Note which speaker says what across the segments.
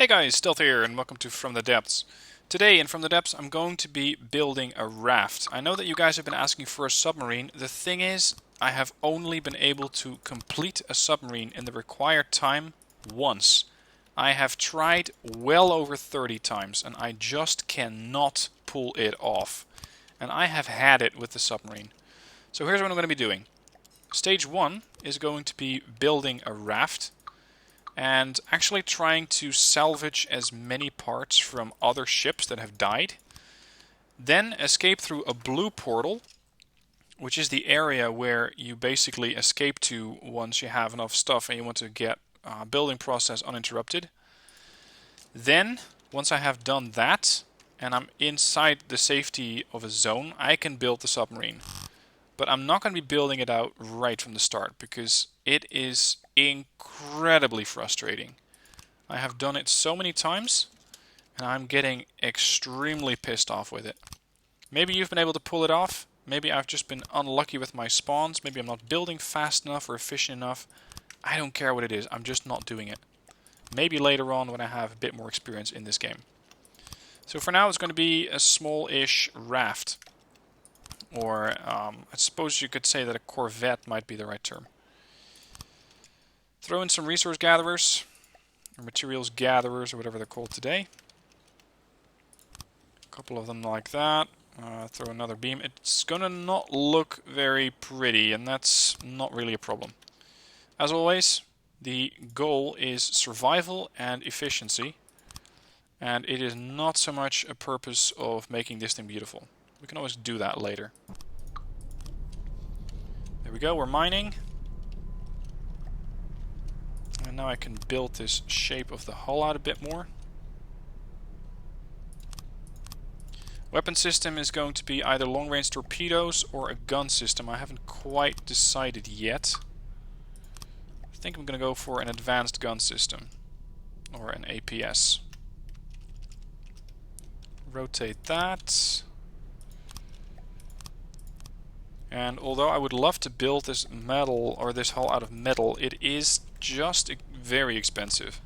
Speaker 1: Hey guys, Stealth here, and welcome to From the Depths. Today in From the Depths I'm going to be building a raft. I know that you guys have been asking for a submarine. The thing is, I have only been able to complete a submarine in the required time once. I have tried well over 30 times and I just cannot pull it off. And I have had it with the submarine. So here's what I'm going to be doing. Stage 1 is going to be building a raft and actually trying to salvage as many parts from other ships that have died. Then escape through a blue portal, which is the area where you basically escape to once you have enough stuff and you want to get building process uninterrupted. Then, once I have done that, and I'm inside the safety of a zone, I can build the submarine. But I'm not going to be building it out right from the start because it is incredibly frustrating. I have done it so many times and I'm getting extremely pissed off with it. Maybe you've been able to pull it off. Maybe I've just been unlucky with my spawns. Maybe I'm not building fast enough or efficient enough. I don't care what it is. I'm just not doing it. Maybe later on when I have a bit more experience in this game. So for now it's going to be a small-ish raft. Or I suppose you could say that a corvette might be the right term. Throw in some resource gatherers, or materials gatherers, or whatever they're called today. A couple of them like that. Throw another beam. It's gonna not look very pretty, and that's not really a problem. As always, the goal is survival and efficiency, and it is not so much a purpose of making this thing beautiful. We can always do that later. There we go, we're mining. And now I can build this shape of the hull out a bit more. Weapon system is going to be either long-range torpedoes or a gun system. I haven't quite decided yet. I think I'm going to go for an advanced gun system. Or an APS. Rotate that. And although I would love to build this metal or this hull out of metal, it is just very expensive.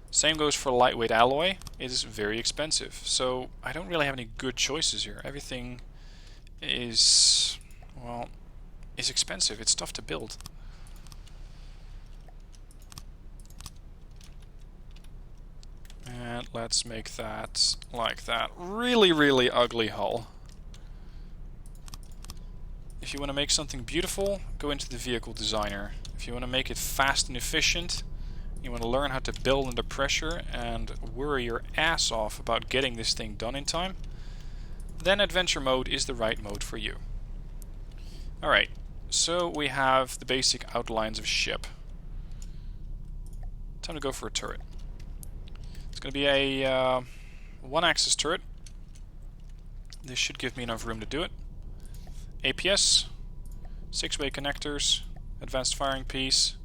Speaker 1: Same goes for lightweight alloy. It is very expensive. So I don't really have any good choices here. Everything is, well, is expensive. It's tough to build. And let's make that like that. Really, really ugly hull. If you want to make something beautiful, go into the vehicle designer. If you want to make it fast and efficient, you want to learn how to build under pressure and worry your ass off about getting this thing done in time, then adventure mode is the right mode for you. Alright, so we have the basic outlines of ship. Time to go for a turret. It's going to be a one-axis turret. This should give me enough room to do it. APS, 6-way connectors, advanced firing piece,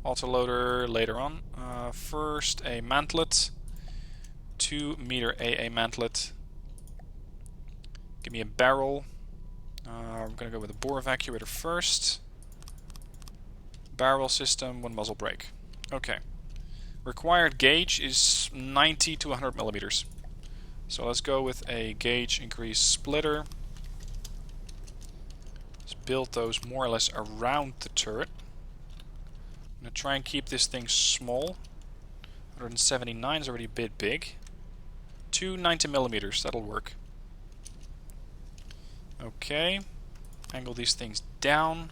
Speaker 1: autoloader later on. First a mantlet, 2-meter AA mantlet. Give me a barrel. I'm going to go with a bore evacuator first. Barrel system, 1 muzzle brake. Okay. Required gauge is 90 to 100 millimeters. So let's go with a gauge increase splitter. Build those more or less around the turret. I'm going to try and keep this thing small. 179 is already a bit big. 2 90 millimeters, that'll work. Okay, angle these things down.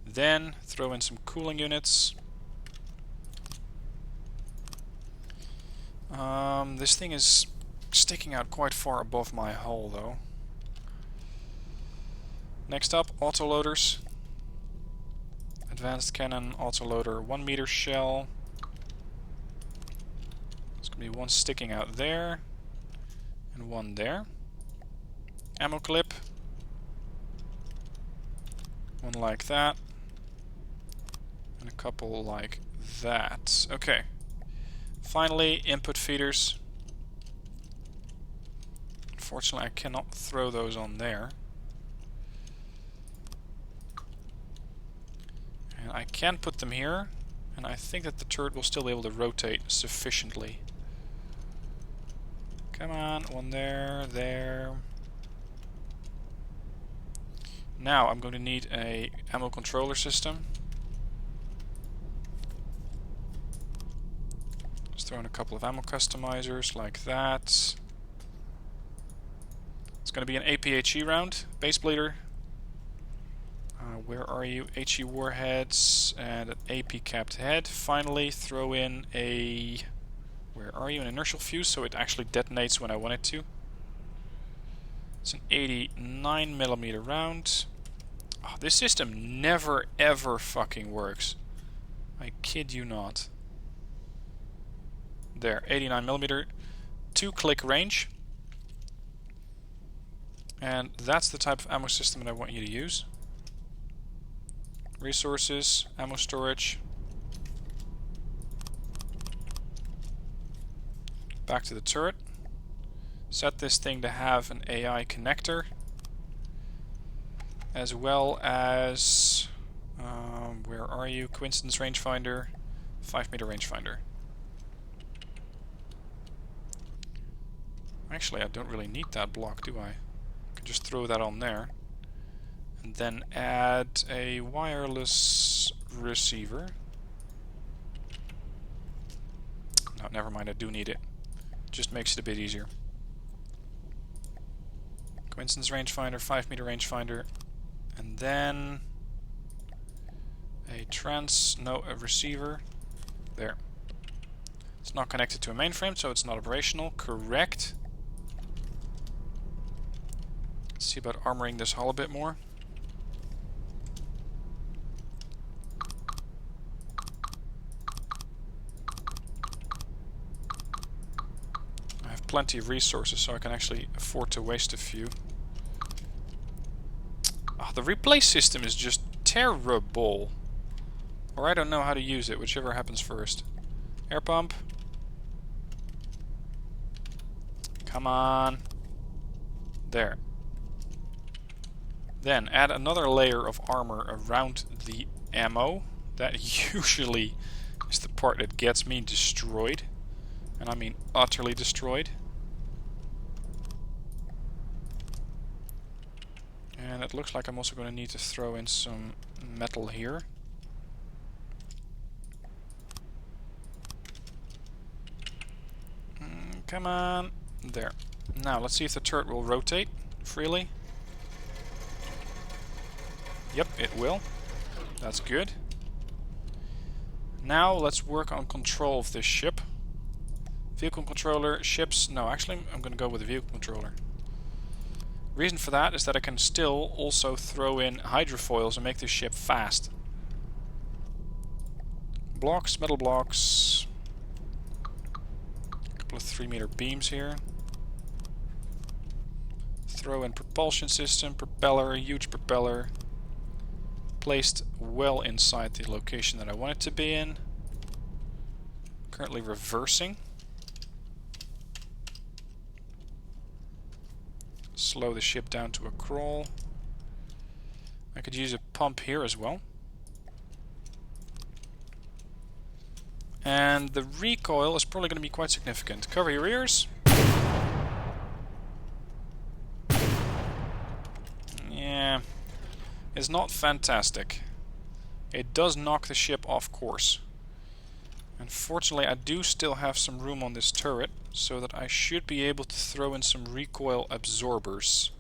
Speaker 1: Then throw in some cooling units. This thing is sticking out quite far above my hull though. Next up, autoloaders. Advanced cannon autoloader, 1-meter shell. There's going to be one sticking out there. And one there. Ammo clip. One like that. And a couple like that. Okay. Finally, input feeders. Unfortunately, I cannot throw those on there. I can put them here, and I think that the turret will still be able to rotate sufficiently. Come on, one there, there. Now I'm going to need a ammo controller system. Let's throw in a couple of ammo customizers like that. It's going to be an APHE round, base bleeder. Where are you? HE warheads and an AP capped head. Finally, throw in a... Where are you? An inertial fuse, so it actually detonates when I want it to. It's an 89mm round. Oh, this system never ever fucking works. I kid you not. There, 89mm, 2-click range. And that's the type of ammo system that I want you to use. Resources, ammo storage. Back to the turret. Set this thing to have an AI connector. As well as... where are you? Coincidence rangefinder. 5-meter rangefinder. Actually, I don't really need that block, do I? I can just throw that on there. And then add a wireless receiver. No, never mind, I do need it. Just makes it a bit easier. Coincidence rangefinder, 5-meter rangefinder. And then a receiver. There. It's not connected to a mainframe, so it's not operational. Correct. Let's see about armoring this hull a bit more. I have plenty of resources, so I can actually afford to waste a few. Oh, the replace system is just terrible. Or I don't know how to use it, whichever happens first. Air pump. Come on. There. Then add another layer of armor around the ammo. That usually is the part that gets me destroyed. And I mean utterly destroyed. And it looks like I'm also going to need to throw in some metal here. Come on. There. Now let's see if the turret will rotate freely. Yep, it will. That's good. Now let's work on control of this ship. Vehicle controller, ships... No, actually I'm going to go with the vehicle controller. Reason for that is that I can still also throw in hydrofoils and make this ship fast. Blocks, metal blocks. A couple of 3-meter beams here. Throw in propulsion system, propeller, huge propeller. Placed well inside the location that I want it to be in. Currently reversing. Slow the ship down to a crawl. I could use a pump here as well. And the recoil is probably going to be quite significant. Cover your ears. Yeah, it's not fantastic. It does knock the ship off course. Unfortunately, I do still have some room on this turret, so that I should be able to throw in some recoil absorbers.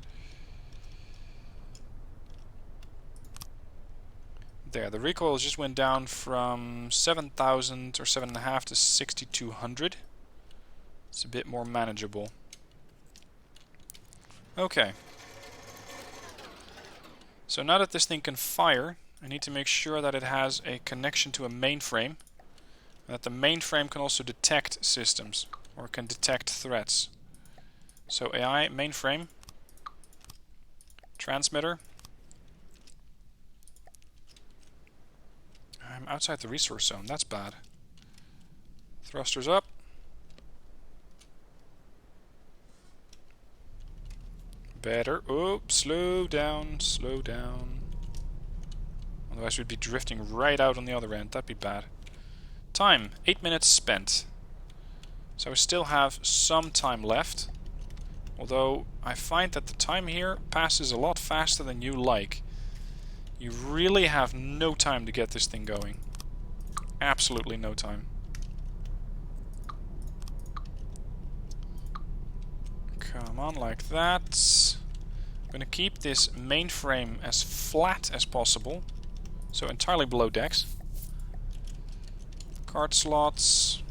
Speaker 1: There, the recoil just went down from 7,000 or 7.5 to 6,200. It's a bit more manageable. Okay. So now that this thing can fire, I need to make sure that it has a connection to a mainframe. And that the mainframe can also detect systems, or can detect threats. So AI, mainframe, transmitter. I'm outside the resource zone, that's bad. Thrusters up. Better. Oh, slow down, slow down. Otherwise we'd be drifting right out on the other end, that'd be bad. Time, 8 minutes spent. So I still have some time left. Although I find that the time here passes a lot faster than you like. You really have no time to get this thing going. Absolutely no time. Come on, like that. I'm going to keep this mainframe as flat as possible. So entirely below decks. Card slots.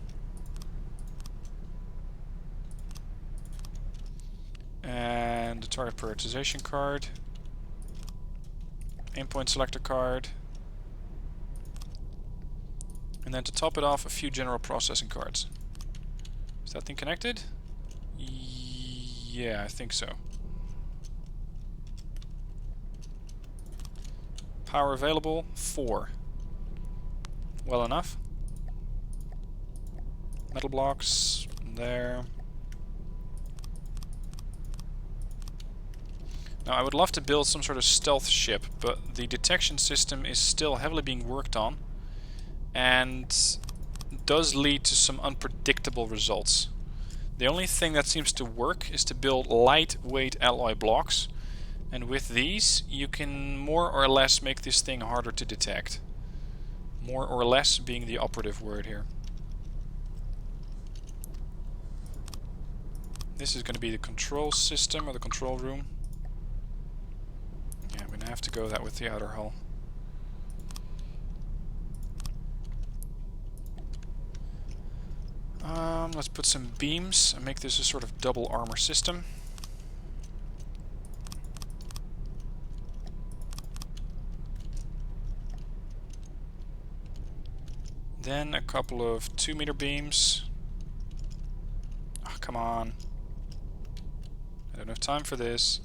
Speaker 1: And the target prioritization card. Aim point selector card. And then to top it off, a few general processing cards. Is that thing connected? Yeah, I think so. Power available, 4. Well enough. Metal blocks, there. Now I would love to build some sort of stealth ship, but the detection system is still heavily being worked on and does lead to some unpredictable results. The only thing that seems to work is to build lightweight alloy blocks, and with these you can more or less make this thing harder to detect. More or less being the operative word here. This is going to be the control system or the control room. Yeah, I'm going to have to go that with the outer hull. Let's put some beams and make this a sort of double armor system. Then a couple of 2-meter beams. Oh, come on. I don't have time for this.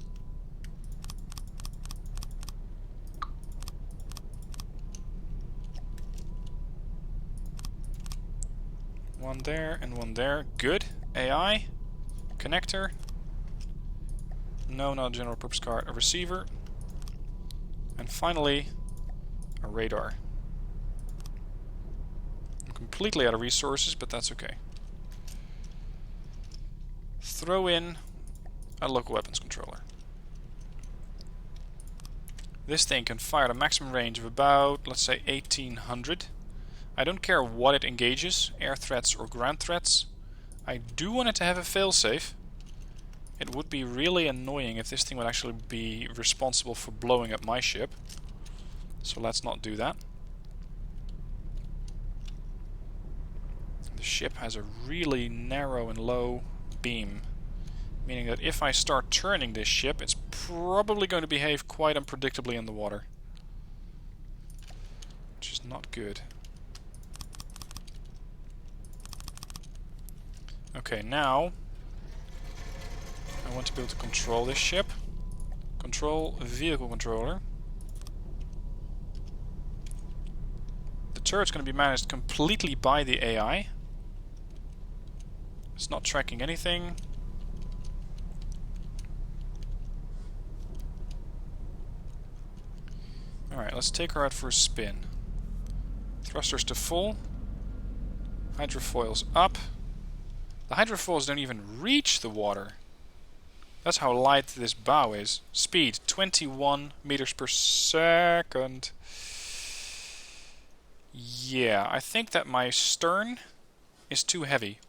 Speaker 1: One there and one there. Good. AI. Connector. No, not a general purpose card. A receiver. And finally, a radar. I'm completely out of resources, but that's okay. Throw in a local weapons controller. This thing can fire at a maximum range of about, let's say, 1800. I don't care what it engages, air threats or ground threats. I do want it to have a failsafe. It would be really annoying if this thing would actually be responsible for blowing up my ship. So let's not do that. The ship has a really narrow and low beam, meaning that if I start turning this ship, it's probably going to behave quite unpredictably in the water. Which is not good. Okay, now I want to be able to control this ship. Control vehicle controller. The turret's going to be managed completely by the AI. It's not tracking anything. Alright, let's take her out for a spin. Thrusters to full. Hydrofoils up. The hydrofoils don't even reach the water. That's how light this bow is. Speed, 21 meters per second. Yeah, I think that my stern is too heavy.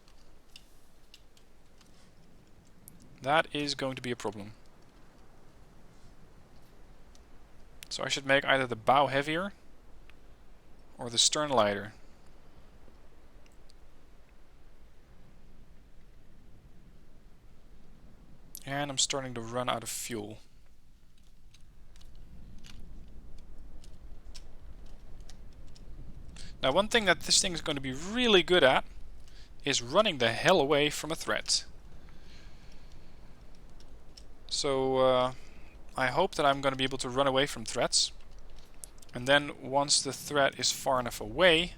Speaker 1: That is going to be a problem. So I should make either the bow heavier or the stern lighter. And I'm starting to run out of fuel. Now, one thing that this thing is going to be really good at is running the hell away from a threat. So I hope that I'm going to be able to run away from threats. And then once the threat is far enough away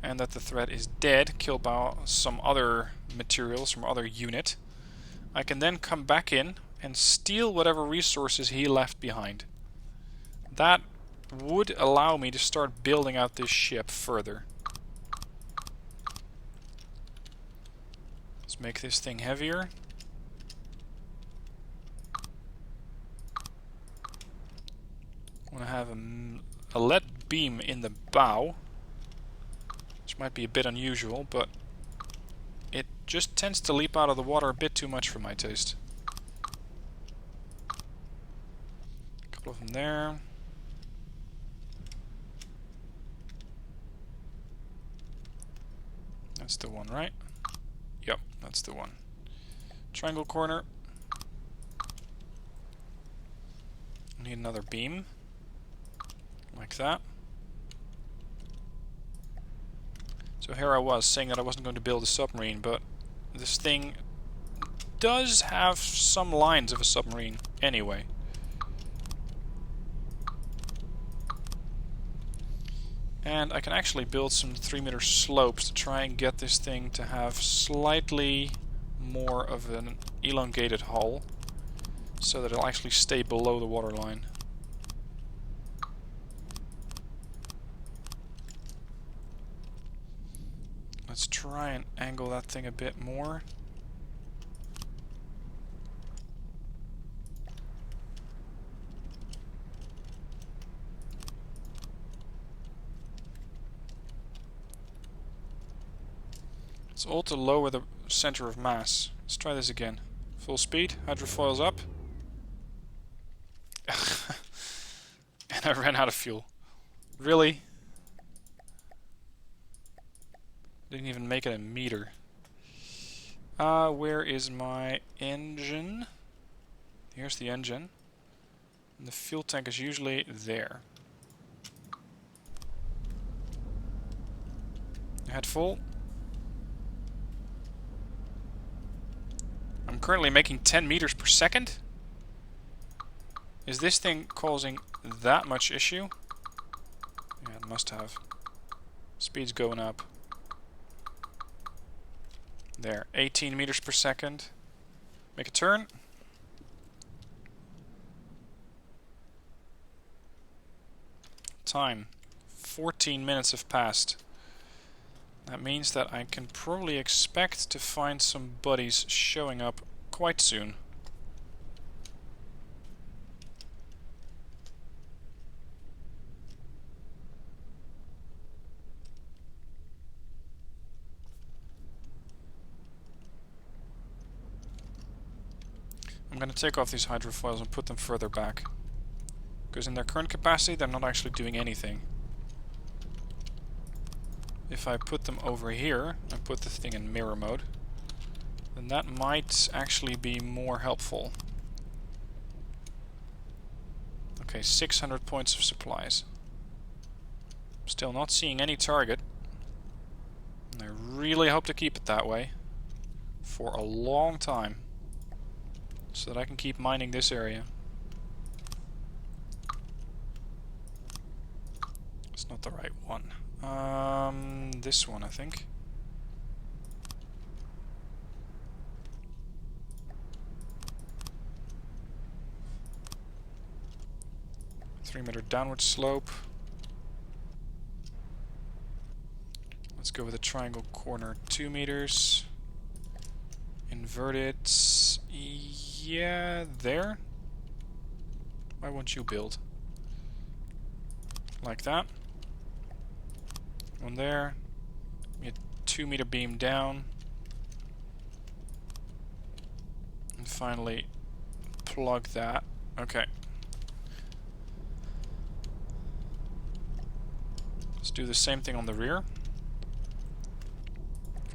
Speaker 1: and that the threat is dead, killed by some other materials from other unit, I can then come back in and steal whatever resources he left behind. That would allow me to start building out this ship further. Let's make this thing heavier. I want to have a lead beam in the bow, which might be a bit unusual, but it just tends to leap out of the water a bit too much for my taste. A couple of them there. That's the one, right? Yep, that's the one. Triangle corner. Need another beam. Like that. So here I was saying that I wasn't going to build a submarine, but this thing does have some lines of a submarine anyway. And I can actually build some 3-meter slopes to try and get this thing to have slightly more of an elongated hull, so that it'll actually stay below the waterline. Let's try and angle that thing a bit more. It's all to lower the center of mass. Let's try this again. Full speed, hydrofoils up. And I ran out of fuel. Really? Didn't even make it a meter. Where is my engine? Here's the engine. And the fuel tank is usually there. Head full. I'm currently making 10 meters per second. Is this thing causing that much issue? Yeah, it must have. Speed's going up. There, 18 meters per second. Make a turn. Time. 14 minutes have passed. That means that I can probably expect to find some buddies showing up quite soon. I'm going to take off these hydrofoils and put them further back, because in their current capacity they're not actually doing anything. If I put them over here and put the thing in mirror mode, then that might actually be more helpful. Okay, 600 points of supplies. Still not seeing any target. And I really hope to keep it that way for a long time, so that I can keep mining this area. It's not the right one. This one, I think. Three-meter downward slope. Let's go with a triangle corner, 2 meters. Invert it. Yeah, there. Why won't you build? Like that. One there. Get 2-meter beam down. And finally plug that. Okay. Let's do the same thing on the rear.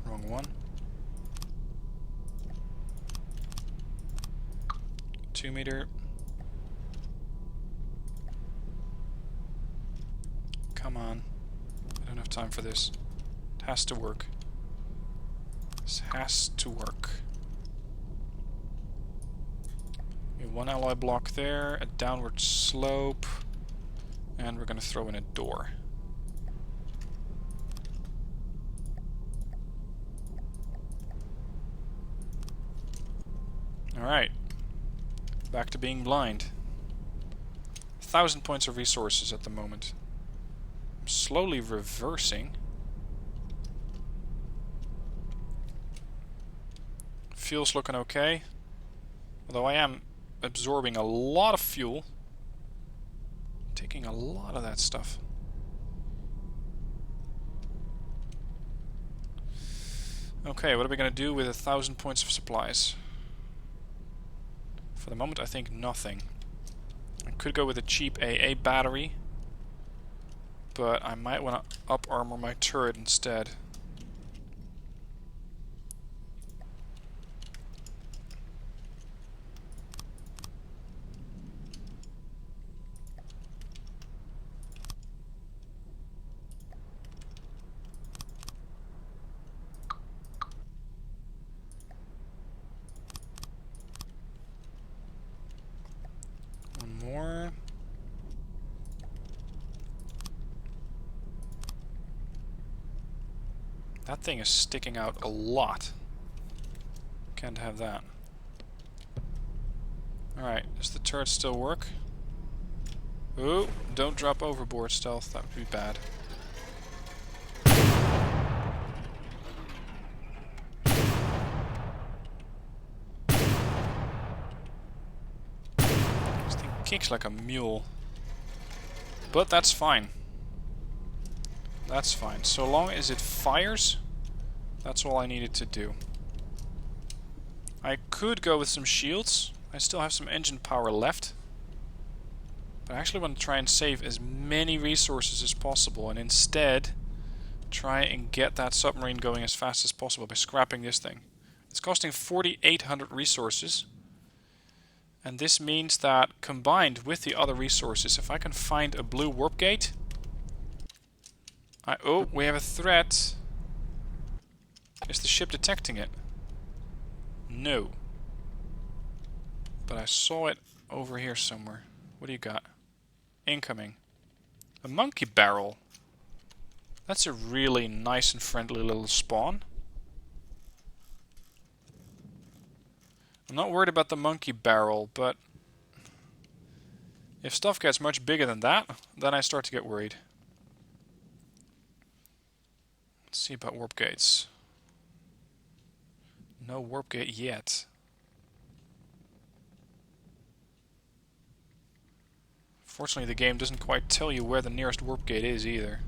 Speaker 1: Wrong one. 2-meter. Come on. I don't have time for this. It has to work. This has to work. We have one alloy block there, a downward slope, and we're going to throw in a door. Alright. Back to being blind. 1,000 points of resources at the moment. I'm slowly reversing. Fuel's looking okay. Although I am absorbing a lot of fuel. Taking a lot of that stuff. Okay, what are we going to do with 1,000 points of supplies? For the moment, I think nothing. I could go with a cheap AA battery, but I might want to up armor my turret instead. One more. That thing is sticking out a lot. Can't have that. Alright, does the turret still work? Ooh, don't drop overboard, Stealth. That would be bad. This thing kicks like a mule. But that's fine. That's fine. So long as it fires, that's all I needed to do. I could go with some shields. I still have some engine power left. But I actually want to try and save as many resources as possible, and instead try and get that submarine going as fast as possible by scrapping this thing. It's costing 4,800 resources. And this means that combined with the other resources, if I can find a blue warp gate... oh, we have a threat. Is the ship detecting it? No. But I saw it over here somewhere. What do you got? Incoming. A monkey barrel. That's a really nice and friendly little spawn. I'm not worried about the monkey barrel, but if stuff gets much bigger than that, then I start to get worried. Let's see about warp gates. No warp gate yet. Fortunately, the game doesn't quite tell you where the nearest warp gate is either.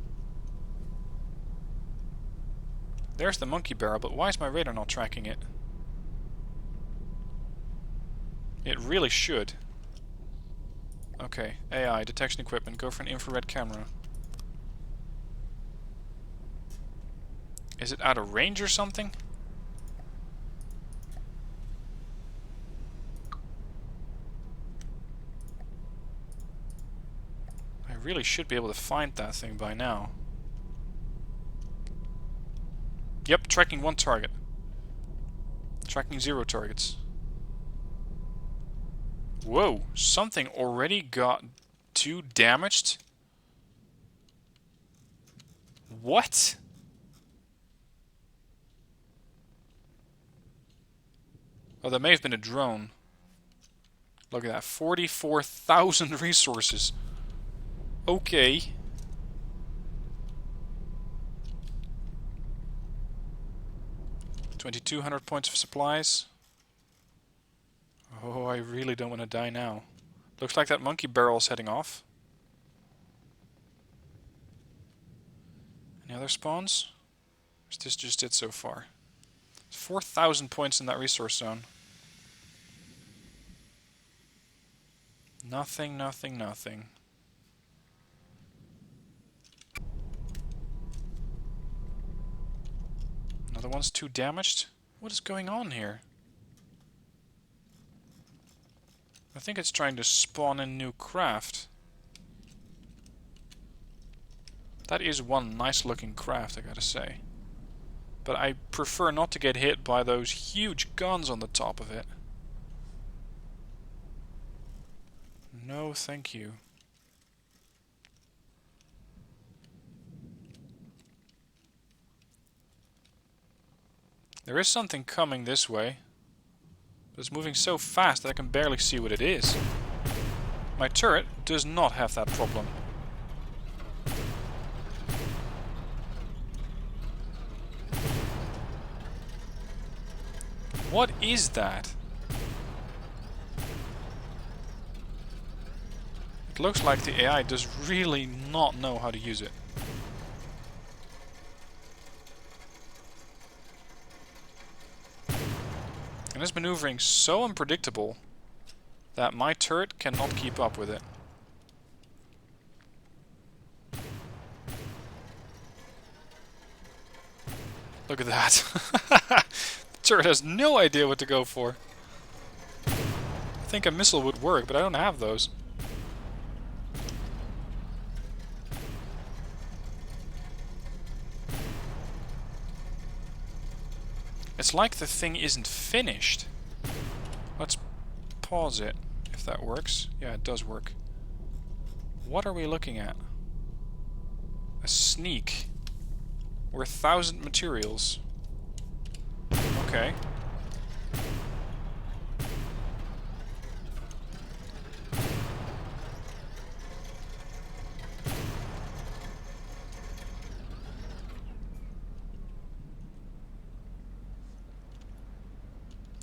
Speaker 1: There's the monkey barrel, but why is my radar not tracking it? It really should. Okay, AI, detection equipment, go for an infrared camera. Is it out of range or something? I really should be able to find that thing by now. Yep, tracking one target. Tracking 0 targets. Whoa, something already got 2 damaged? What? Oh, that may have been a drone. Look at that, 44,000 resources. Okay. $2,200 points of supplies. Oh, I really don't want to die now. Looks like that monkey barrel's heading off. Any other spawns? Or is this just it so far? There's 4,000 points in that resource zone. Nothing, nothing, nothing. Another one's 2 damaged? What is going on here? I think it's trying to spawn in new craft. That is one nice looking craft, I gotta say. But I prefer not to get hit by those huge guns on the top of it. No, thank you. There is something coming this way. But it's moving so fast that I can barely see what it is. My turret does not have that problem. What is that? It looks like the AI does really not know how to use it. And it's maneuvering so unpredictable that my turret cannot keep up with it. Look at that. The turret has no idea what to go for. I think a missile would work, but I don't have those. It's like the thing isn't finished. Let's pause it, if that works. Yeah, it does work. What are we looking at? A sneak. We're 1,000 materials. Okay.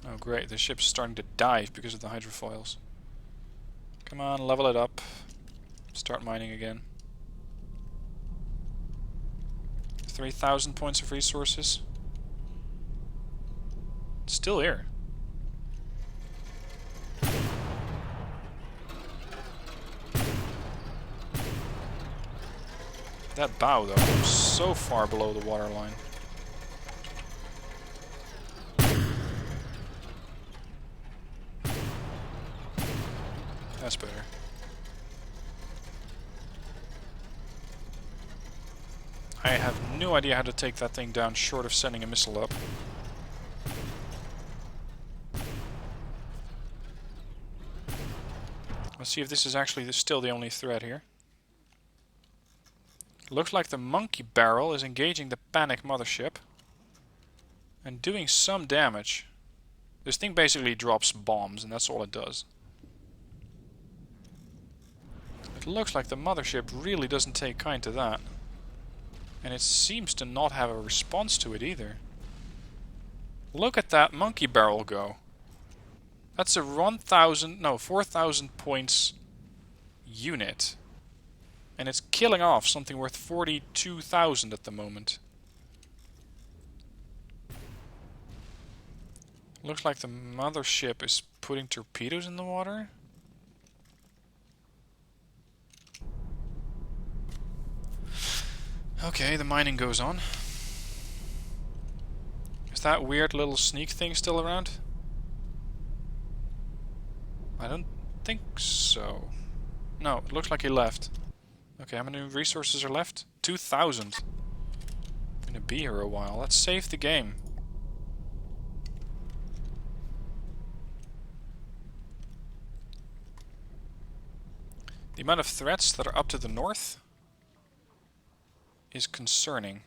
Speaker 1: Oh great, the ship's starting to dive because of the hydrofoils. Come on, level it up. Start mining again. 3,000 points of resources. It's still here. That bow though, is so far below the waterline. That's better. I have no idea how to take that thing down short of sending a missile up. Let's see if this is actually still the only threat here. Looks like the monkey barrel is engaging the panic mothership and doing some damage. This thing basically drops bombs and that's all it does. It looks like the mothership really doesn't take kind to that. And it seems to not have a response to it either. Look at that monkey barrel go. That's a 4,000 points unit. And it's killing off something worth 42,000 at the moment. Looks like the mothership is putting torpedoes in the water. Okay, the mining goes on. Is that weird little sneak thing still around? I don't think so. No, it looks like he left. Okay, how many resources are left? 2,000. Gonna be here a while. Let's save the game. The amount of threats that are up to the north is concerning.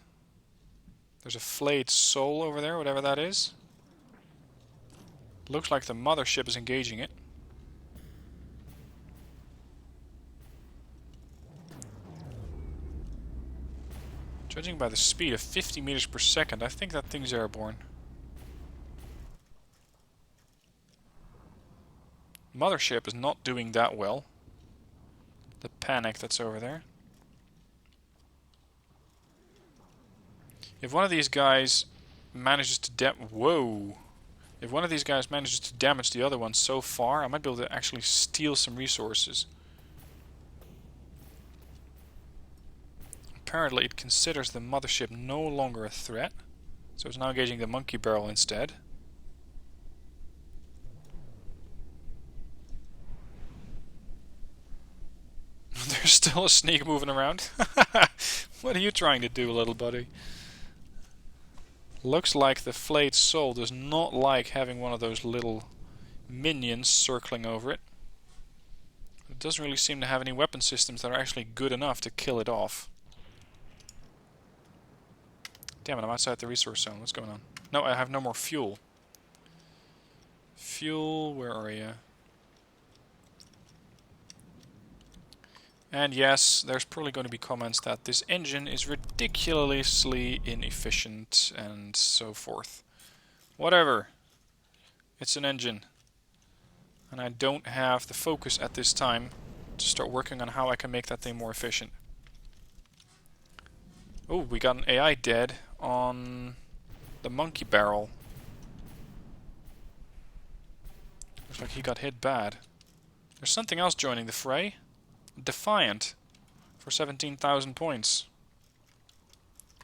Speaker 1: There's a flayed soul over there, whatever that is. Looks like the mothership is engaging it. Judging by the speed of 50 meters per second, I think that thing's airborne. Mothership is not doing that well. The panic that's over there. If one of these guys manages to If one of these guys manages to damage the other one so far, I might be able to actually steal some resources. Apparently it considers the mothership no longer a threat, so it's now engaging the monkey barrel instead. There's still a sneak moving around. What are you trying to do, little buddy? Looks like the flayed soul does not like having one of those little minions circling over it. It doesn't really seem to have any weapon systems that are actually good enough to kill it off. Damn it, I'm outside the resource zone. What's going on? No, I have no more fuel. Fuel, where are you? And yes, there's probably going to be comments that this engine is ridiculously inefficient and so forth. Whatever. It's an engine. And I don't have the focus at this time to start working on how I can make that thing more efficient. Oh, we got an AI dead on the monkey barrel. Looks like he got hit bad. There's something else joining the fray. Defiant. For 17,000 points.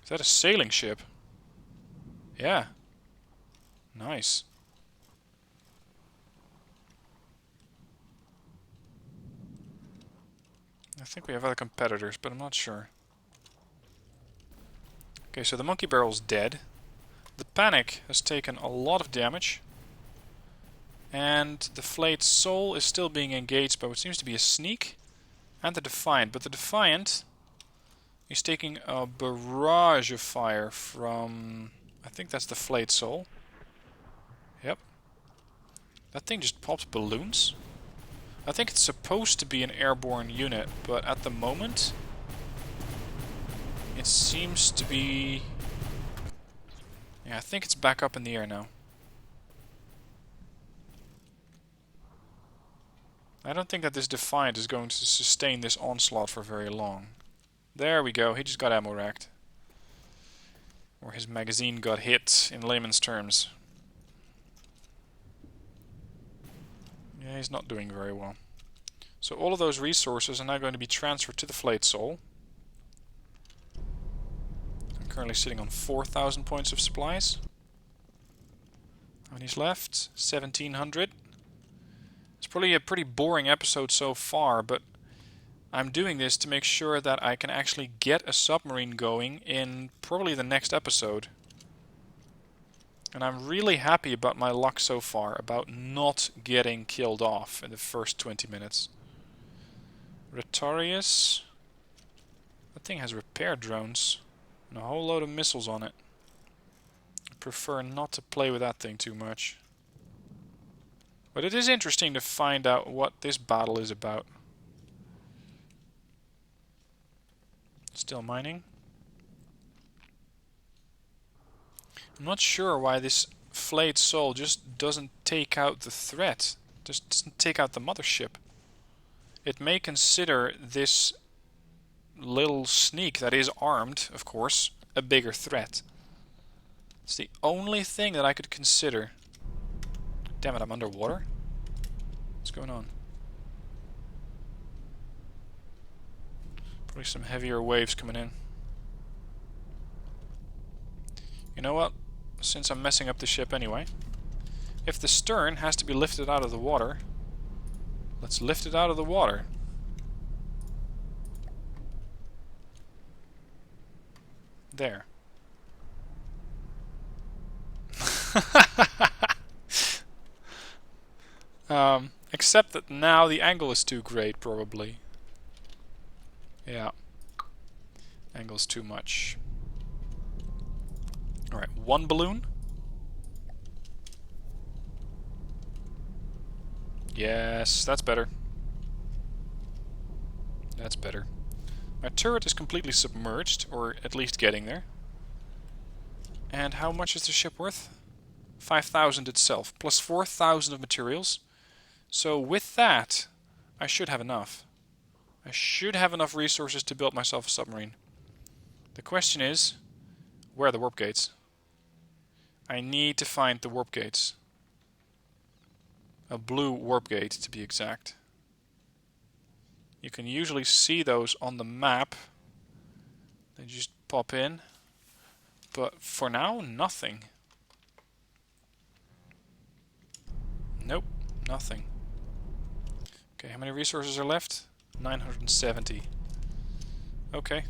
Speaker 1: Is that a sailing ship? Yeah. Nice. I think we have other competitors, but I'm not sure. Okay, so the monkey barrel's dead. The panic has taken a lot of damage. And the flayed soul is still being engaged by what seems to be a sneak. And the Defiant. But the Defiant is taking a barrage of fire from... I think that's the flayed soul. Yep. That thing just pops balloons. I think it's supposed to be an airborne unit, but at the moment it seems to be... Yeah, I think it's back up in the air now. I don't think that this Defiant is going to sustain this onslaught for very long. There we go, he just got ammo racked. Or his magazine got hit, in layman's terms. Yeah, he's not doing very well. So all of those resources are now going to be transferred to the flayed soul. I'm currently sitting on 4,000 points of supplies. How many's left? 1,700. It's probably a pretty boring episode so far, but I'm doing this to make sure that I can actually get a submarine going in probably the next episode. And I'm really happy about my luck so far, about not getting killed off in the first 20 minutes. Retarius. That thing has repair drones and a whole load of missiles on it. I prefer not to play with that thing too much. But it is interesting to find out what this battle is about. Still mining. I'm not sure why this flayed soul just doesn't take out the threat. Just doesn't take out the mothership. It may consider this little sneak that is armed, of course, a bigger threat. It's the only thing that I could consider. Damn it, I'm underwater? What's going on? Probably some heavier waves coming in. You know what? Since I'm messing up the ship anyway, if the stern has to be lifted out of the water, let's lift it out of the water. There. Except that now the angle is too great, probably. Yeah. Angle's too much. Alright, one balloon. Yes, that's better. That's better. My turret is completely submerged, or at least getting there. And how much is the ship worth? 5,000 itself, plus 4,000 of materials. So with that, I should have enough. I should have enough resources to build myself a submarine. The question is, where are the warp gates? I need to find the warp gates. A blue warp gate, to be exact. You can usually see those on the map. They just pop in. But for now, nothing. Nope, nothing. Okay, how many resources are left? 970. Okay.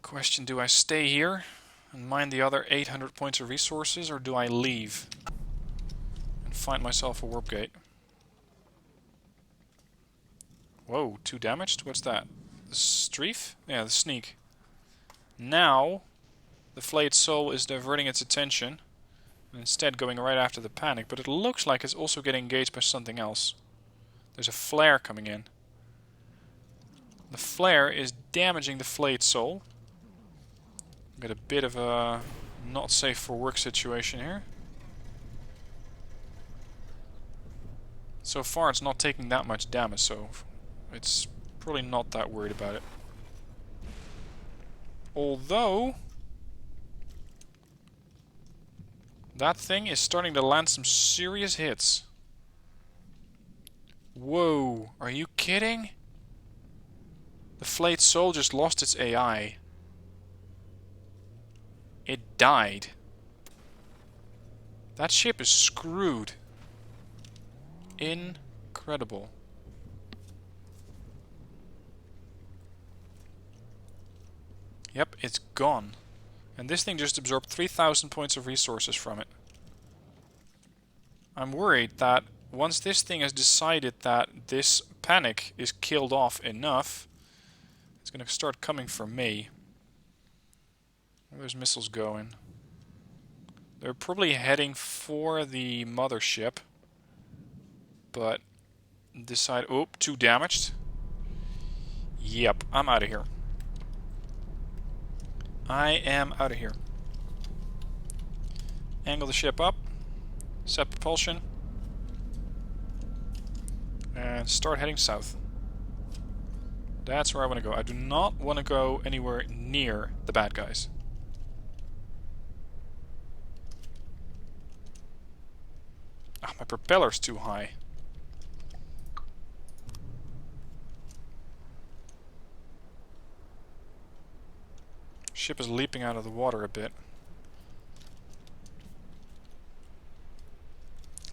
Speaker 1: Question, do I stay here and mine the other 800 points of resources, or do I leave and find myself a warp gate? Whoa, 2 damaged? What's that? The Streaf? Yeah, the sneak. Now, the flayed soul is diverting its attention and instead going right after the panic, but it looks like it's also getting engaged by something else. There's a flare coming in. The flare is damaging the flayed sole. Got a bit of a not safe for work situation here. So far it's not taking that much damage, so it's probably not that worried about it. Although that thing is starting to land some serious hits. Whoa, are you kidding? The flayed sole just lost its AI. It died. That ship is screwed. Incredible. Yep, it's gone. And this thing just absorbed 3,000 points of resources from it. I'm worried that once this thing has decided that this panic is killed off enough, it's going to start coming for me. Where are those missiles going? They're probably heading for the mothership. But decide... Oh, 2 damaged. Yep, I'm out of here. I am out of here. Angle the ship up. Set propulsion. And start heading south. That's where I want to go. I do not want to go anywhere near the bad guys. Ah, my propeller's too high. Ship is leaping out of the water a bit.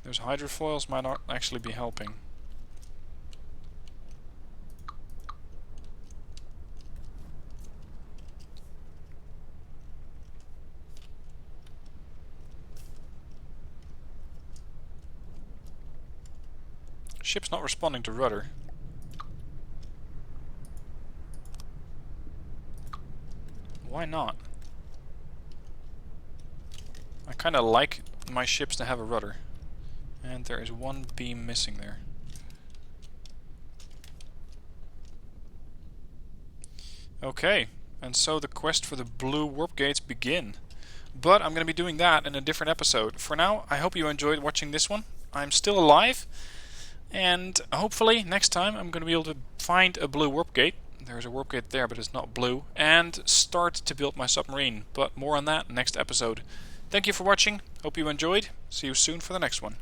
Speaker 1: Those hydrofoils might not actually be helping. Ship's not responding to rudder. Why not? I kinda like my ships to have a rudder. And there is one beam missing there. Okay, and so the quest for the blue warp gates begin. But I'm going to be doing that in a different episode. For now, I hope you enjoyed watching this one. I'm still alive, and hopefully next time I'm going to be able to find a blue warp gate. There's a warp gate there, but it's not blue. And start to build my submarine. But more on that next episode. Thank you for watching. Hope you enjoyed. See you soon for the next one.